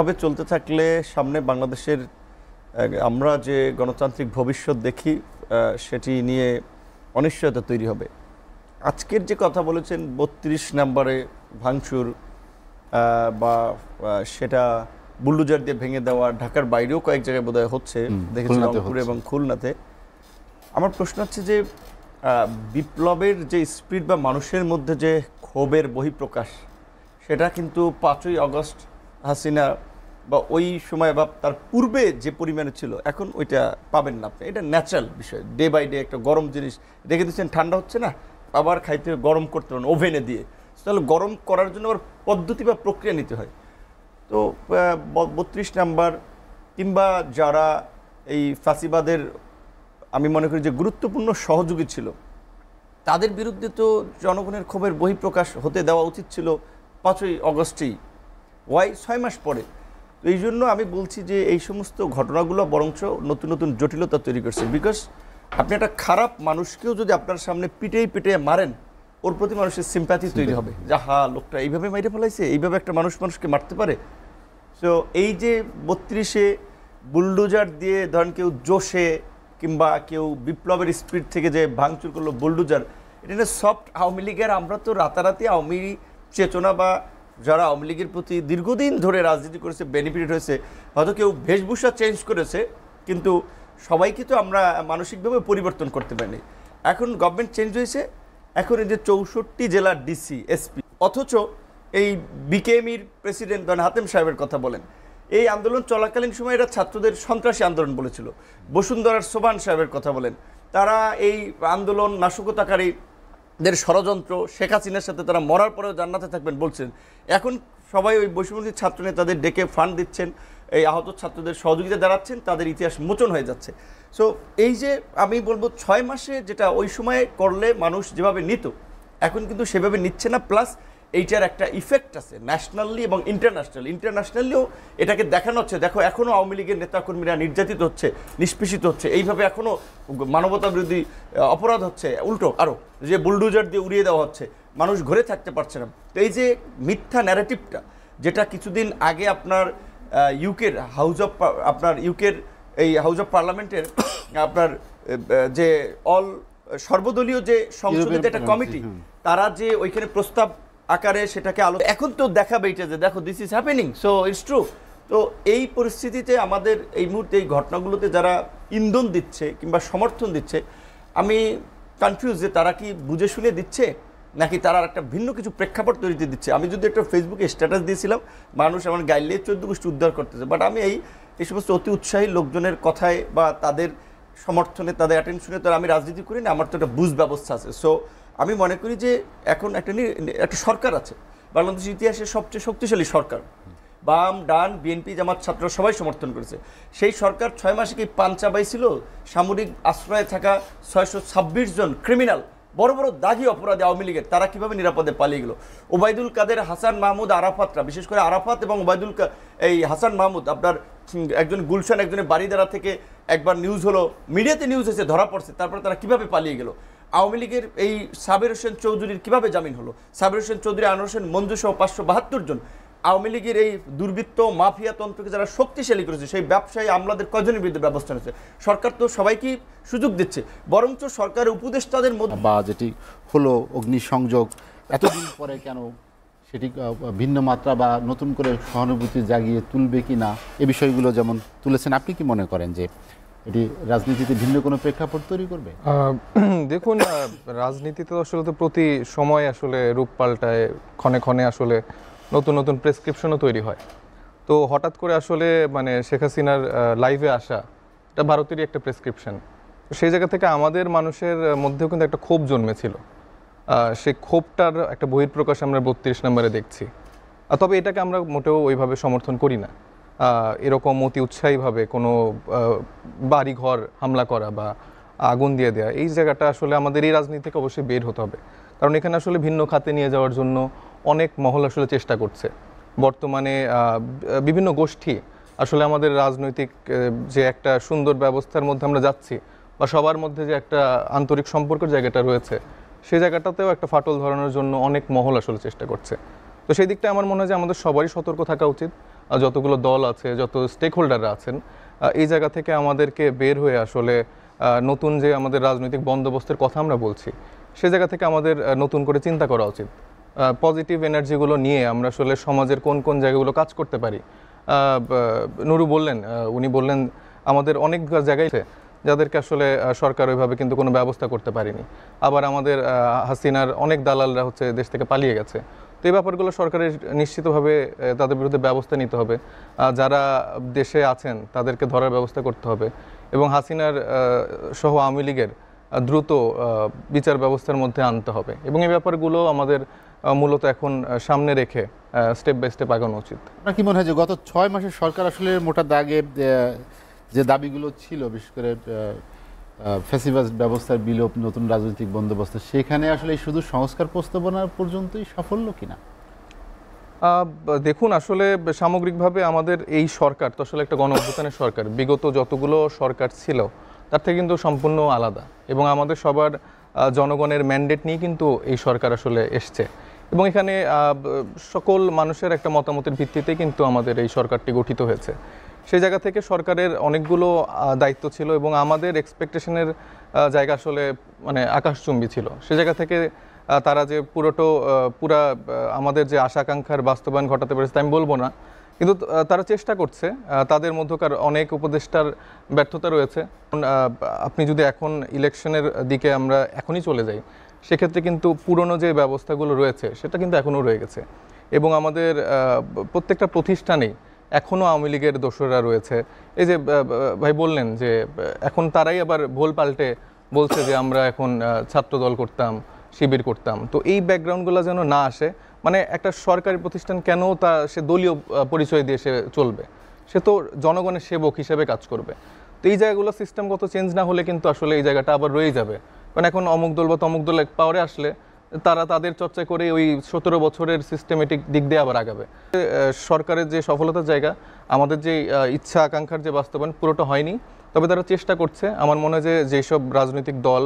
ভাবে চলতে থাকলে সামনে বাংলাদেশের আমরা যে গণতান্ত্রিক ভবিষ্যৎ দেখি সেটি নিয়ে অনিশ্চয়তা তৈরি হবে। আজকের যে কথা বলেছেন ৩২ নম্বরে ভাঙচুর বা সেটা বুলডোজার দিয়ে ভেঙে দেওয়া, ঢাকার বাইরেও কয়েক জায়গায় বোধহয় হচ্ছে, দেখেছি রংপুরে এবং খুলনাতে। আমার প্রশ্ন হচ্ছে যে বিপ্লবের যে স্পিরিট বা মানুষের মধ্যে যে ক্ষোভের বহিঃপ্রকাশ, সেটা কিন্তু ৫ই আগস্ট হাসিনা বা ওই সময় বা তার পূর্বে যে পরিমাণে ছিল এখন ওইটা পাবেন না আপনি। এটা ন্যাচারাল বিষয়। ডে বাই ডে একটা গরম জিনিস রেখে দিচ্ছেন, ঠান্ডা হচ্ছে না, আবার খাইতে গরম করতে পারেন ওভেনে দিয়ে, তাহলে গরম করার জন্য আবার পদ্ধতি বা প্রক্রিয়া নিতে হয়। তো ৩২ নাম্বার কিংবা যারা এই ফাঁসিবাদের আমি মনে করি যে গুরুত্বপূর্ণ সহযোগী ছিল, তাদের বিরুদ্ধে তো জনগণের ক্ষোভের বহিঃপ্রকাশ হতে দেওয়া উচিত ছিল ৫ই আগস্টেই, ৬ মাস পরে। তো এই জন্য আমি বলছি যে এই সমস্ত ঘটনাগুলো বরঞ্চ নতুন নতুন জটিলতা তৈরি করছে। বিকজ আপনি একটা খারাপ মানুষকেও যদি আপনার সামনে পিটে মারেন, ওর প্রতি মানুষের সিম্প্যাথি তৈরি হবে, যে হা লোকটা এইভাবে মাইরে ফেলাইছে, এইভাবে একটা মানুষকে মারতে পারে। সো এই যে ৩২-এ বুলডোজার দিয়ে ধরেন কেউ জোশে কিংবা কেউ বিপ্লবের স্পিড থেকে যে ভাঙচুর করলো বুলডোজার, এটা সফট আওয়ামী লীগের। আমরা তো রাতারাতি আওয়ামী চেতনা বা যারা আওয়ামী লীগের প্রতি দীর্ঘদিন ধরে রাজনীতি করেছে, বেনিফিট হয়েছে, হয়তো কেউ বেশভূষা চেঞ্জ করেছে, কিন্তু সবাইকে তো আমরা মানসিকভাবে পরিবর্তন করতে পারিনি। এখন গভর্নমেন্ট চেঞ্জ হয়েছে, এখন এই যে ৬৪ জেলার ডিসি, এসপি, অথচ এই বিকেএমইর প্রেসিডেন্ট হাতেম সাহেবের কথা বলেন, এই আন্দোলন চলাকালীন সময় এরা ছাত্রদের সন্ত্রাসী আন্দোলন বলেছিল। বসুন্ধরার সোবান সাহেবের কথা বলেন, তারা এই আন্দোলন নাশকতাকারীদের ষড়যন্ত্র, শেখ হাসিনার সাথে তারা মরার পরেও জান্নাতে থাকবেন বলছেন। এখন সবাই ওই বৈষম্যবিরোধী ছাত্র নেতাদের ডেকে ফান্ড দিচ্ছেন, এই আহত ছাত্রদের সহযোগিতা দাঁড়াচ্ছেন, তাদের ইতিহাস মোচন হয়ে যাচ্ছে। সো এই যে আমি বলবো ৬ মাসে যেটা ওই সময় করলে মানুষ যেভাবে নিত, এখন কিন্তু সেভাবে নিচ্ছে না। প্লাস এইটার একটা ইফেক্ট আছে ন্যাশনালি এবং ইন্টারন্যাশনালিও এটাকে দেখানো হচ্ছে, দেখো এখনও আওয়ামী লীগের নেতাকর্মীরা নির্যাতিত হচ্ছে, নিষ্পেষিত হচ্ছে, এইভাবে এখনও মানবতা বিরোধী অপরাধ হচ্ছে, উল্টো আরও যে বুলডোজার দিয়ে উড়িয়ে দেওয়া হচ্ছে, মানুষ ঘরে থাকতে পারছে না। তো এই যে মিথ্যা ন্যারেটিভটা, যেটা কিছুদিন আগে আপনার ইউকের এই হাউস অফ পার্লামেন্টের আপনার যে সর্বদলীয় যে সংসদের একটা কমিটি, তারা যে ওইখানে প্রস্তাব আকারে সেটাকে এখন তো দেখাবে এটা যে দেখো this is happening, so it's true. তো এই পরিস্থিতিতে আমাদের এই মুহূর্তে এই ঘটনাগুলোতে যারা ইন্ধন দিচ্ছে কিংবা সমর্থন দিচ্ছে, আমি কনফিউজ যে তারা কি বুঝে শুনে দিচ্ছে নাকি তারা একটা ভিন্ন কিছু প্রেক্ষাপট তৈরিতে দিচ্ছে। আমি যদি একটা ফেসবুকে স্ট্যাটাস দিয়েছিলাম, মানুষ আমার গাইলে 14 গোষ্ঠী উদ্ধার করতেছে, বাট আমি এই সমস্ত অতি উৎসাহী লোকজনের কথায় বা তাদের সমর্থনে, তাদের অ্যাটেনশনে তো আমি রাজনীতি করি না, আমার তো একটা বুঝ ব্যবস্থা আছে। সো আমি মনে করি যে এখন একটা সরকার আছে, বাংলাদেশের ইতিহাসের সবচেয়ে শক্তিশালী সরকার, বাম ডান বিএনপি জামাত ছাত্র সবাই সমর্থন করেছে। সেই সরকার 6 মাসে কি পাঞ্চা বাইছিল? সামরিক আশ্রয়ে থাকা 626 জন ক্রিমিনাল, বড় বড় দাগি অপরাধী আওয়ামী লীগের, তারা কিভাবে নিরাপদে পালিয়ে গেল? ওবায়দুল কাদের, হাসান মাহমুদ, আরাফাতরা, বিশেষ করে আরাফাত এবং এই হাসান মাহমুদ, আপনার একজন গুলশান, একজনের বাড়িদারা থেকে একবার নিউজ হলো, মিডিয়াতে নিউজ হয়েছে, ধরা পড়ছে, তারপরে তারা কিভাবে পালিয়ে গেল? আওয়ামী লীগের এই সাবির হোসেন চৌধুরীর কিভাবে জামিন হলো? সাবির হোসেন চৌধুরী, আনোয়ার হোসেন মঞ্জু সহ 572 জন আওয়ামী লীগের এই দুর্বৃত্ত মাফিয়া তন্ত্রকে যারা শক্তিশালী করেছে, সেই ব্যবসায়ী আমলাদের কয়জনের বিরুদ্ধে ব্যবস্থা নিয়েছে? সরকার তো সবাইকে সুযোগ দিচ্ছে, বরঞ্চ সরকারের উপদেষ্টাদের মধ্যে বা যেটি হলো অগ্নিসংযোগ, এতদিন পরে কেন সেটি ভিন্ন মাত্রা বা নতুন করে সহানুভূতি জাগিয়ে তুলবে কি না, এ বিষয়গুলো যেমন তুলেছেন, আপনি কি মনে করেন যে এটি রাজনীতিতে ভিন্ন কোনো প্রেক্ষাপট তৈরি করবে? দেখুন, রাজনীতিতে আসলে তো প্রতি সময় আসলে রূপ পাল্টায়, ক্ষণে ক্ষণে আসলে নতুন নতুন প্রেসক্রিপশনও তৈরি হয়। তো হঠাৎ করে আসলে মানে শেখ হাসিনার লাইভে আসা, এটা ভারতেরই একটা প্রেসক্রিপশন। সেই জায়গা থেকে আমাদের মানুষের মধ্যেও কিন্তু একটা ক্ষোভ জন্মেছিল, সেই ক্ষোভটার একটা বহিঃপ্রকাশ আমরা ৩২ নম্বরে দেখছি। তবে এটাকে আমরা মোটেও ওইভাবে সমর্থন করি না। এরকম অতি উৎসাহীভাবে কোনো বাড়িঘর হামলা করা বা আগুন দিয়ে দেওয়া, এই জায়গাটা আসলে আমাদের এই রাজনীতি থেকে অবশ্যই বের হতে হবে। কারণ এখানে আসলে ভিন্ন খাতে নিয়ে যাওয়ার জন্য অনেক মহল আসলে চেষ্টা করছে। বর্তমানে বিভিন্ন গোষ্ঠী আসলে আমাদের রাজনৈতিক যে একটা সুন্দর ব্যবস্থার মধ্যে আমরা যাচ্ছি, বা সবার মধ্যে যে একটা আন্তরিক সম্পর্কের জায়গাটা রয়েছে, সেই জায়গাটাতেও একটা ফাটল ধরানোর জন্য অনেক মহল আসলে চেষ্টা করছে। তো সেই দিকটা আমার মনে হয় যে আমাদের সবারই সতর্ক থাকা উচিত। যতগুলো দল আছে, যত স্টেক হোল্ডাররা আছেন, এই জায়গা থেকে আমাদেরকে বের হয়ে আসলে নতুন যে আমাদের রাজনৈতিক বন্দোবস্তের কথা আমরা বলছি, সে জায়গা থেকে আমাদের নতুন করে চিন্তা করা উচিত। পজিটিভ এনার্জিগুলো নিয়ে আমরা আসলে সমাজের কোন কোন জায়গাগুলো কাজ করতে পারি। নুরু বললেন, উনি বললেন আমাদের অনেক জায়গায় যাদেরকে আসলে সরকার ওইভাবে কিন্তু কোনো ব্যবস্থা করতে পারেনি। আবার আমাদের হাসিনার অনেক দালালরা হচ্ছে দেশ থেকে পালিয়ে গেছে। তো এই ব্যাপারগুলো সরকারের নিশ্চিতভাবে তাদের বিরুদ্ধে ব্যবস্থা নিতে হবে। যারা দেশে আছেন তাদেরকে ধরার ব্যবস্থা করতে হবে এবং হাসিনার সহ আওয়ামী লীগের দ্রুত বিচার ব্যবস্থার মধ্যে আনতে হবে এবং এই ব্যাপারগুলো আমাদের মূলত এখন সামনে রেখে স্টেপ বাই স্টেপ আগানো উচিত। আপনার কি মনে হয় যে গত 6 মাসের সরকার আসলে মোটা দাগে যে দাবিগুলো ছিল, বিশেষ করে ফ্যাসিবাদ ব্যবস্থার বিলোপ, নতুন রাজনৈতিক বন্দোবস্ত, সেখানে আসলে শুধু সংস্কার প্রস্তাবনা পর্যন্তই সাফল্য কিনা? দেখুন, আসলে সামগ্রিকভাবে আমাদের এই সরকার তো আসলে একটা গণ অভ্যুত্থানের সরকার। বিগত যতগুলো সরকার ছিল তার থেকে কিন্তু সম্পূর্ণ আলাদা এবং আমাদের সবার জনগণের ম্যান্ডেট নিয়ে কিন্তু এই সরকার আসলে এসছে এবং এখানে সকল মানুষের একটা মতামতের ভিত্তিতে কিন্তু আমাদের এই সরকারটি গঠিত হয়েছে। সেই জায়গা থেকে সরকারের অনেকগুলো দায়িত্ব ছিল এবং আমাদের এক্সপেকটেশনের জায়গা আসলে মানে আকাশচুম্বী ছিল। সে জায়গা থেকে তারা যে পুরা আমাদের যে আশা আকাঙ্ক্ষার বাস্তবায়ন ঘটাতে পেরেছে তা আমি বলবো না, কিন্তু তারা চেষ্টা করছে। তাদের মধ্যকার অনেক উপদেষ্টার ব্যর্থতা রয়েছে। আপনি যদি এখন ইলেকশনের দিকে আমরা এখনই চলে যাই, সেক্ষেত্রে কিন্তু পুরনো যে ব্যবস্থাগুলো রয়েছে সেটা কিন্তু এখনও রয়ে গেছে এবং আমাদের প্রত্যেকটা প্রতিষ্ঠানেই এখনও আওয়ামী লীগের দোসররা রয়েছে। এই যে ভাই বললেন যে এখন তারাই আবার ভোল পাল্টে বলছে যে আমরা এখন ছাত্রদল করতাম, শিবির করতাম। তো এই ব্যাকগ্রাউন্ডগুলো যেন না আসে। মানে একটা সরকারি প্রতিষ্ঠান কেন সে দলীয় পরিচয় দিয়ে সে চলবে? সে তো জনগণের সেবক হিসেবে কাজ করবে। তো এই জায়গাগুলো সিস্টেমগত চেঞ্জ না হলে কিন্তু আসলে এই জায়গাটা আবার রয়ে যাবে। কারণ এখন অমুক দল বা তমুক দল পাওয়ারে আসলে তারা তাদের চর্চা করে ওই 17 বছরের সিস্টেমেটিক দিক দিয়ে আবার আগাবে। সরকারের যে সফলতার জায়গা, আমাদের যে ইচ্ছা আকাঙ্ক্ষার যে বাস্তবায়ন পুরোটা হয়নি, তবে তারা চেষ্টা করছে। আমার মনে হয় যে যেসব রাজনৈতিক দল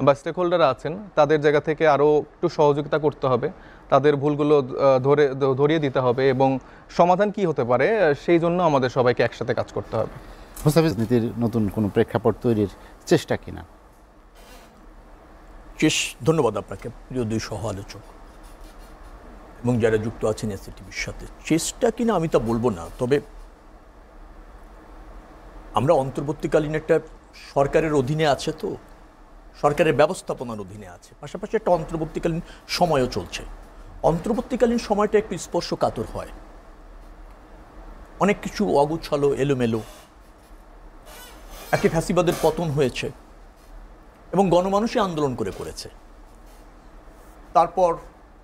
বা স্টেক হোল্ডাররা আছেন তাদের জায়গা থেকে আরও একটু সহযোগিতা করতে হবে, তাদের ভুলগুলো ধরিয়ে দিতে হবে এবং সমাধান কি হতে পারে সেই জন্য আমাদের সবাইকে একসাথে কাজ করতে হবে। মুস্তাফিজ, নীতির নতুন কোনো প্রেক্ষাপট তৈরির চেষ্টা কিনা? ধন্যবাদ আপনাকে, প্রিয় দুই সহ আলোচক এবং যারা যুক্ত আছেন এসিটিভির সাথে। চেষ্টা কিনা আমি তা বলবো না, তবে আমরা অন্তর্বর্তীকালীন একটা সরকারের অধীনে আছে, তো সরকারের ব্যবস্থাপনার অধীনে আছে, পাশাপাশি একটা অন্তর্বর্তীকালীন সময়ও চলছে। অন্তর্বর্তীকালীন সময়টা একটু স্পর্শকাতর হয়, অনেক কিছু অগুছালো, এলোমেলো। একে ফ্যাসিবাদের পতন হয়েছে এবং গণমানুষই আন্দোলন করেছে। তারপর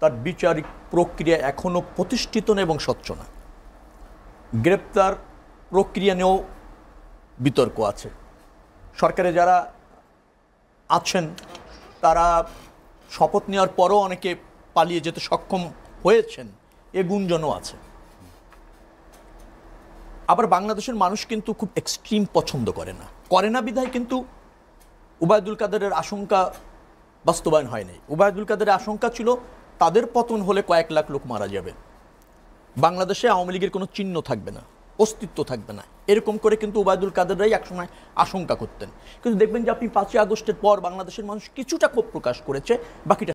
তার বিচারিক প্রক্রিয়া এখনো প্রতিষ্ঠিত না এবং স্বচ্ছ না। গ্রেপ্তার প্রক্রিয়া নিয়েও বিতর্ক আছে। সরকারে যারা আছেন তারা শপথ নেওয়ার পরও অনেকে পালিয়ে যেতে সক্ষম হয়েছেন, এ গুঞ্জনও আছে। আবার বাংলাদেশের মানুষ কিন্তু খুব এক্সট্রিম পছন্দ করে না বিধায় কিন্তু ওবায়দুল কাদেরের আশঙ্কা বাস্তবায়ন হয়নি। ওবায়দুল কাদেরের আশঙ্কা ছিল তাদের পতন হলে কয়েক লাখ লোক মারা যাবে, বাংলাদেশে আওয়ামী লীগের কোনো চিহ্ন থাকবে না, অস্তিত্ব থাকবে না, এরকম করে কিন্তু ওবায়দুল কাদেররাই একসময় আশঙ্কা করতেন। কিন্তু দেখবেন যে আপনি 5ই আগস্টের পর বাংলাদেশের মানুষ কিছুটা ক্ষোভ প্রকাশ করেছে, বাকিটা